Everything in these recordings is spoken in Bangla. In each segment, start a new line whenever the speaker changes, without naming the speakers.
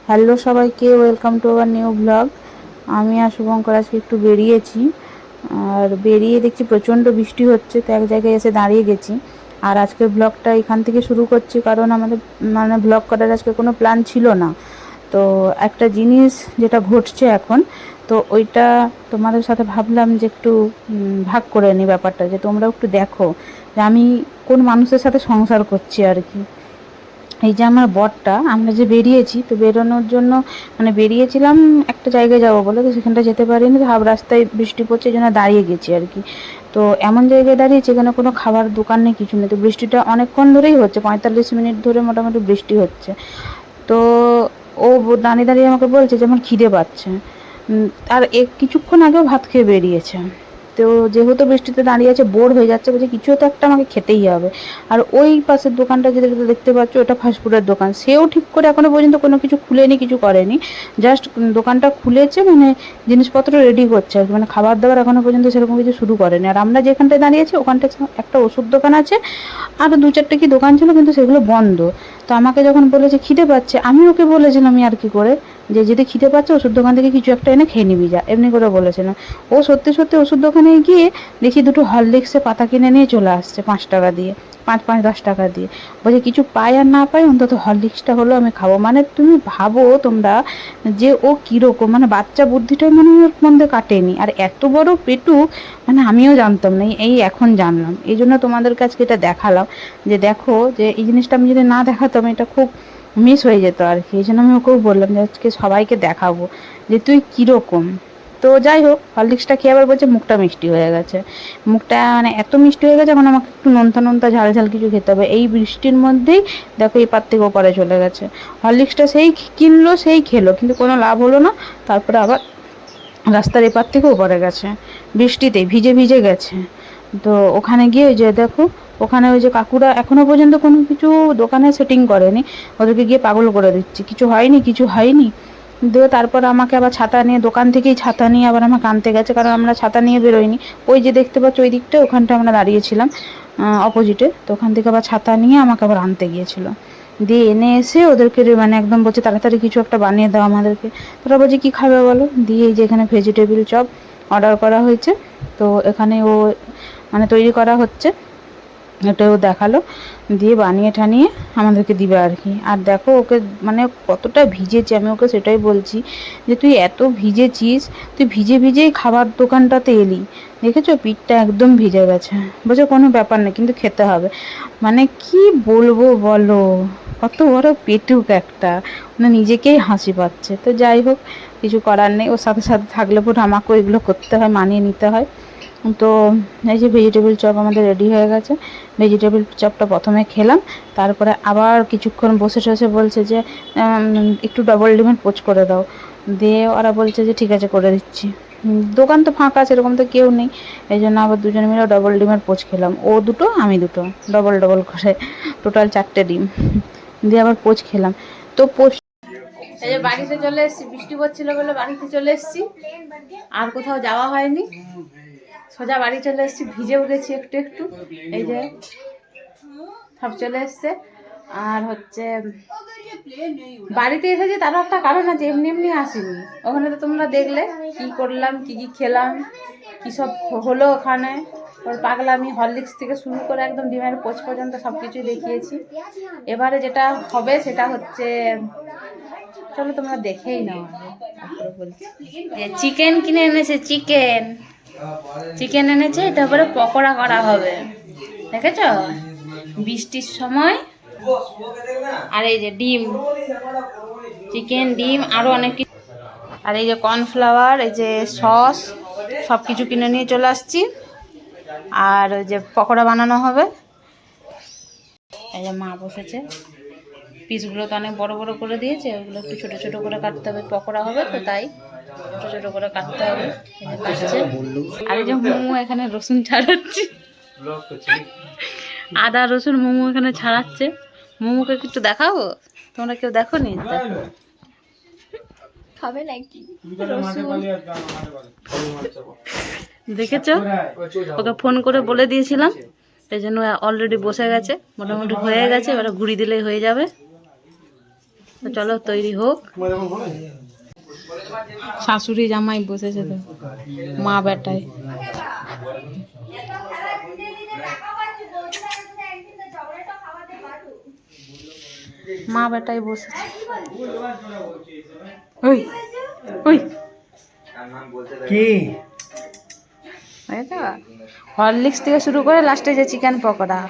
হ্যালো সবাইকে, welcome to our new blog. আমি আর শুভঙ্কর আজকে একটু বেরিয়েছি, আর বেরিয়ে দেখছি প্রচণ্ড বৃষ্টি হচ্ছে, তো এক জায়গায় এসে দাঁড়িয়ে গেছি। আর আজকের ব্লগটা এখান থেকে শুরু করছি, কারণ আমাদের ব্লগ করার আজকে কোনো প্ল্যান ছিল না। তো একটা জিনিস যেটা ঘটছে এখন, তো ওইটা তোমাদের সাথে ভাবলাম যে একটু ভাগ করে নিই ব্যাপারটা, যে তোমরাও একটু দেখো যে আমি কোন মানুষের সাথে সংসার করছি আর কি। এই যে আমার বরটা, আমরা যে বেরিয়েছি, তো বেরোনোর জন্য বেরিয়েছিলাম একটা জায়গায় যাবো বলে, তো সেখানটা যেতে পারিনি, তো হাফ রাস্তায় বৃষ্টি পড়ছে, এই জন্য দাঁড়িয়ে গেছি আর কি। তো এমন জায়গায় দাঁড়িয়েছি এখানে কোনো খাবার দোকান নেই, কিছু নেই। তো বৃষ্টিটা অনেকক্ষণ ধরেই হচ্ছে, 45 মিনিট ধরে মোটামুটি বৃষ্টি হচ্ছে। তো ও দাঁড়িয়ে দাঁড়িয়ে আমাকে বলছে যে আমার খিদে পাচ্ছে। আর কিছুক্ষণ আগেও ভাত খেয়ে বেরিয়েছে। তো যেহেতু বৃষ্টিতে দাঁড়িয়ে আছে, বোর হয়ে যাচ্ছে, বলছে কিছু তো একটা আমাকে খেতেই হবে। আর ওই পাশের দোকানটা যেটা দেখতে পাচ্ছ, ওটা ফাস্টফুডের দোকান। সেও ঠিক করে এখনো পর্যন্ত কোনো কিছু খুলেনি, কিছু করেনি। জাস্ট দোকানটা খুলেছে, জিনিসপত্র রেডি করছে আর কি, খাবার দাবার এখনো পর্যন্ত সেরকম কিছু শুরু করেনি। আর আমরা যেখানটায় দাঁড়িয়েছি ওখানটায় একটা ওষুধ দোকান আছে, আর দু চারটে কি দোকান ছিল, কিন্তু সেগুলো বন্ধ। তো আমাকে যখন বলেছে খিদে পাচ্ছে, আমি ওকে বলেছিলাম আর কি করে, যে যদি খিদে পাচ্ছে ওষুধ দোকান থেকে কিছু একটা এনে খেয়ে নিবি যা, এমনি করে বলেছিলাম। ও সত্যি সত্যি ওষুধ দোকানে গিয়ে দেখি দুটো হরলিক্সে পাতা কিনে নিয়ে চলে আসছে 5 টাকা দিয়ে, 5-10 টাকা দিয়ে। বলছে কিছু পাই আর না পাই, অন্তত হরলিক্সটা হলো আমি খাবো। তুমি ভাবো তোমরা যে ও কীরকম, বাচ্চা বুদ্ধিটাই ওর মধ্যে কাটেনি। আর এত বড় পেটু, আমিও জানতাম না, এই এখন জানলাম। এই জন্য তোমাদের কাছে এটা দেখালাম, যে দেখো যে এই জিনিসটা আমি যদি না দেখাতাম, এটা খুব মিস হয়ে যেত আর কি। এই জন্য আমি ওকেও বললাম যে আজকে সবাইকে দেখাবো যে তুই কীরকম। তো যাই হোক, হরলিক্সটা খেয়ে আবার বলছে মুখটা মিষ্টি হয়ে গেছে। মুখটা এত মিষ্টি হয়ে গেছে, এখন আমাকে একটু নোনতা নোনতা ঝাল ঝাল কিছু খেতে হবে। এই বৃষ্টির মধ্যেই দেখো এই পার থেকে ওপারে চলে গেছে। হরলিক্সটা সেই কিনলো, সেই খেলো, কিন্তু কোনো লাভ হলো না। তারপরে আবার রাস্তার এপার থেকে ওপারে গেছে, বৃষ্টিতে ভিজে ভিজে গেছে। তো ওখানে গিয়ে ওই যে দেখো, ওখানে ওই যে কাকুরা এখনো পর্যন্ত কোনো কিছু দোকানে সেটিং করেনি, ওদেরকে গিয়ে পাগল করে দিচ্ছি, কিছু হয়নি কিছু হয়নি। দিয়ে তারপর আমাকে আবার ছাতা নিয়ে, দোকান থেকেই ছাতা নিয়ে আবার আমাকে আনতে গেছে, কারণ আমরা ছাতা নিয়ে বেরোইনি। ওই যে দেখতে পাচ্ছ ওই দিকটা, ওখানটা আমরা দাঁড়িয়েছিলাম অপোজিটে, তো ওখান থেকে আবার ছাতা নিয়ে আমাকে আবার আনতে গিয়েছিলো। দিয়ে এনে এসে ওদেরকে একদম বলছে তাড়াতাড়ি কিছু একটা বানিয়ে দাও আমাদেরকে। তোরা বলছে কী খাবে বলো। দিয়ে এই যে এখানে ভেজিটেবিল চপ অর্ডার করা হয়েছে, তো এখানে ও তৈরি করা হচ্ছে, এটাও দেখালো। দিয়ে বানিয়ে ঠানিয়ে আমাদেরকে দিবে আর কি। আর দেখো ওকে কতটা ভিজেছে, আমি ওকে সেটাই বলছি যে তুই এত ভিজেছিস, তুই ভিজে ভিজেই খাবার দোকানটাতে এলি, দেখেছো পিঠটা একদম ভিজে গেছে। বলছে কোনো ব্যাপার না, কিন্তু খেতে হবে। কি বলবো বলো, কত বড় পেটুক একটা, নিজেকেই হাসি পাচ্ছে। তো যাই হোক, কিছু করার নেই, ওর সাথে সাথে থাকলে পরে আমাকেও এগুলো করতে হয়, মানিয়ে নিতে হয়। তো এই যে ভেজিটেবিল চপ আমাদের রেডি হয়ে গেছে। ভেজিটেবিল চপটা প্রথমে খেলাম, তারপরে আবার কিছুক্ষণ বসে বসে বলছে যে একটু ডবল ডিমের পোচ করে দাও। দিয়ে ওরা বলছে যে ঠিক আছে করে দিচ্ছি। দোকান তো ফাঁকা, সেরকম তো কেউ নেই, এই জন্য আবার দুজনে মিলে ডবল ডিমের পোচ খেলাম। ও দুটো আমি দুটো, ডবল ডবল করে, টোটাল 4টে ডিম দিয়ে আবার পোচ খেলাম। তো পোচ, এই যে বাড়িতে চলে এসেছি, বৃষ্টি পড়ছিল বলে বাড়িতে চলে এসেছি, আর কোথাও যাওয়া হয়নি, সোজা বাড়ি চলে এসেছি। ভিজেও গেছি একটু একটু, এই যে সব চলে এসছে। আর বাড়িতে এসেছি তারও একটা কারণ আছে, এমনি এমনি আসিনি। ওখানে তো তোমরা দেখলে কি করলাম, কি কি খেলাম, কি সব হলো ওখানে। ওর পাগলামি, হরলিক্স থেকে শুরু করে একদম ডিমের পোচ পর্যন্ত সব কিছুই দেখিয়েছি। এবারে যেটা হবে সেটা হচ্ছে, চলো তোমরা দেখেই নাও। চিকেন কিনে এনেছে, চিকেন এনেছে, এটা পরে পকোড়া করা হবে, দেখেছ বৃষ্টির সময়। আর এই যে ডিম, চিকেন, ডিম, আরো অনেক কিছু। আর এই যে কর্নফ্লাওয়ার, এই যে সস, সব কিছু কিনে নিয়ে চলে আসছি। আর ওই যে পকোড়া বানানো হবে। এই যে মা বসেছে, পিসগুলো তো অনেক বড় বড় করে দিয়েছে, ওগুলো একটু ছোট ছোট করে কাটতে হবে, পকোড়া হবে তো তাই ছোট ছোট করে কাটতে হবে। আর এই যে মোমো এখানে রসুন ছাড়াচ্ছে, আদা রসুন মোমো এখানে ছাড়াচ্ছে। মোমোকে একটু দেখাবো, তোমরা কেউ দেখো নি? খাবে নাকি দেখেছ? ওকে ফোন করে বলে দিয়েছিলাম, এই জন্য অলরেডি বসে গেছে, মোটামুটি হয়ে গেছে, এবারে ঘুরি দিলেই হয়ে যাবে। তো চলো তৈরি হোক। শাশুড়ি জামাই বসেছে তো, মা বেটায়। মা বেটাই বসেছে। ওই ওই
কি
হরলিক্স থেকে শুরু করে লাস্টে যে চিকেন পকোড়া।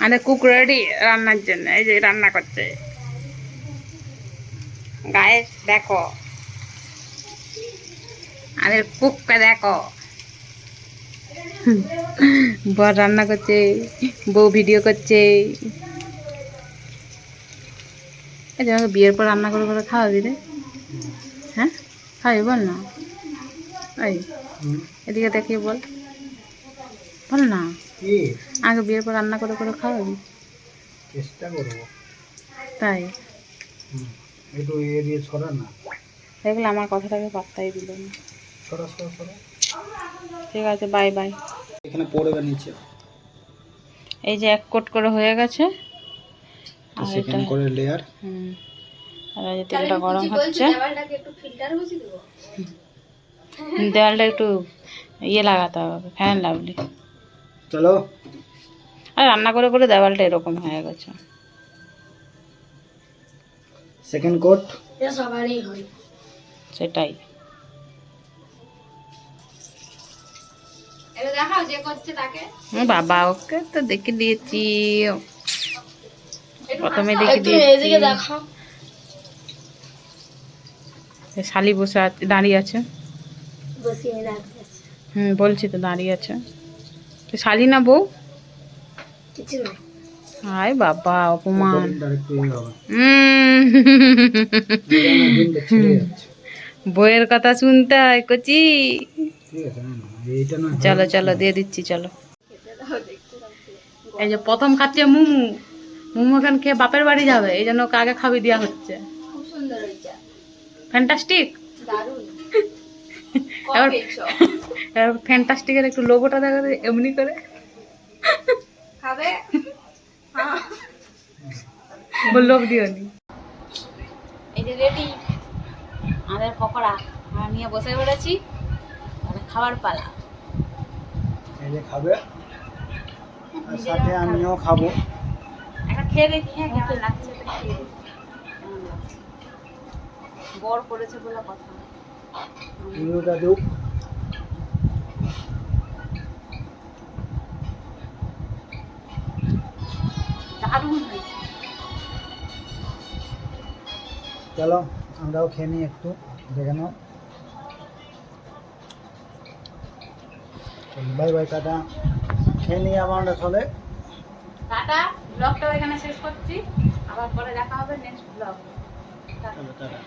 আমাদের কুক রেডি রান্নার জন্য, এই যে রান্না করছে। গায়ে দেখো আমাদের কুককে দেখো, বর রান্না করছে, বউ ভিডিও করছে। এই যে আমাকে বিয়ের পর রান্না করে করে খাওয়াবি রে? হ্যাঁ খাবি, বল না। এই এদিকে দেখিয়ে বল, বল না। আগে বিয়ের পর রান্না করে করে খাওয়াবি?
চেষ্টা করবো।
তাই
একটু দিয়ে ছড়া না,
দেখলে আমার কথাটাকে পাত্তাই দিল না।
ছড়া ছড়া ছড়া।
ঠিক আছে, বাই বাই।
এখানে পড়বে নিচে।
এই যে এক কোট করে হয়ে গেছে, আর
সেকেন্ড
এটা
করে লেয়ার।
আর এই যে তেলটা গরম হচ্ছে। দেওয়ালটা একটু ইয়ে লাগাতে হবে, ফ্যান লাভলি।
চলো,
আর রান্না করে করে দেওয়ালটা এরকম হয়ে গেছে।
সেকেন্ড কোট
সেটাই। বাবা ওকে তো দেখে দিয়েছি, প্রথমে দেখে দিয়েছি। শালি বসে দাঁড়িয়ে আছে। বলছি তো দাঁড়িয়ে আছে। শালি না বউ? হায় বাবা, অপমান। বইয়ের কথা শুনতে হয় কচি। চলো চলো দিয়ে দিচ্ছি, চলো। এই যে প্রথম খাচ্ছে মুমু। মুমু এখান খেয়ে বাপের বাড়ি যাবে, এই জন্য ওকে আগে খাবি দেওয়া হচ্ছে। ফ্যান্টাস্টিক। এবার ফ্যান্টাস্টিকের একটু লোগোটা দেখা যায় এমনি করে খাবে, লোভ দিও নি। এই যে রেডি আমাদের পকোড়া, আমরা নিয়ে বসে পড়েছি, খাবার পালা।
এই যে খাবে, আর সাথে আমিও খাবো।
একটা খেয়ে দেখি, হ্যাঁ কেমন লাগছে। বর করেছে বলে কথা,
ভিডিওটা দেখ।
দারুণ হয়েছে।
চলো আমরাও খেয়ে নিই, একটু দেখে নাও। Bye bye, tata. খেয়ে নিই আবার চলে
টাটা। ব্লগটাও এখানে শেষ করছি, আবার পরে দেখা হবে নেক্সট ব্লগ।
টাটা।